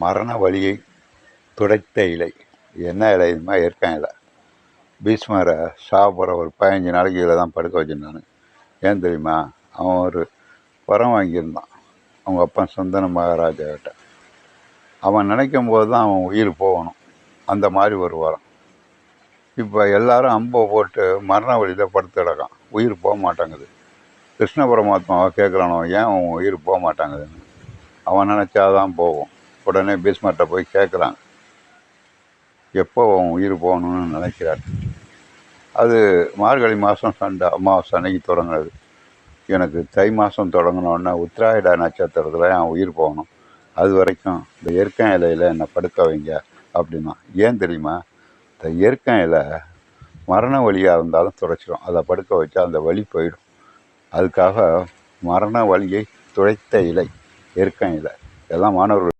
மரண வலியை துடைத்த இலை. என்ன இலை? இதுமாதிரி இயற்கை இலை. பீஷ்மரை சாப்பிட்ற ஒரு 15 நாளைக்கு இதில் தான் படுக்க வச்சுருந்தானு. ஏன் தெரியுமா? அவன் ஒரு வரம் வாங்கியிருந்தான் அவங்க அப்பா சுந்தர மகாராஜா கிட்ட. அவன் நினைக்கும் போது தான் அவன் உயிர் போகணும், அந்த மாதிரி ஒரு வரம். இப்போ எல்லாரும் அம்பை போட்டு மரண வழியில் படுத்து கிடக்கான், உயிர் போக மாட்டாங்குது. கிருஷ்ண பரமாத்மாவை கேட்குறானோ, ஏன் அவன் உயிர் போக மாட்டாங்குதுன்னு. அவன் நினச்சாதான் போகும். உடனே பீஷ்மர்கிட்ட போய் கேட்குறான், எப்போ அவன் உயிர் போகணும்னு நினைக்கிறார். அது மார்கழி மாதம் சண்டை அமாவாசை அன்னைக்கு தொடங்குறது. எனக்கு தை மாதம் தொடங்கினோடனே உத்திராயிட நட்சத்திரத்தில் என் உயிர் போகணும், அது வரைக்கும் இந்த இயற்கை இலையில் என்னை படுக்க வைங்க அப்படின்னா. ஏன் தெரியுமா? இந்த இயற்கை இலை மரண வலியாக இருந்தாலும் துடைச்சிடும். அதை படுக்க வச்சா அந்த வலி போயிடும். அதுக்காக மரண வலியை துடைத்த இலை இயற்கை இலை. எல்லாம் மாணவர்கள்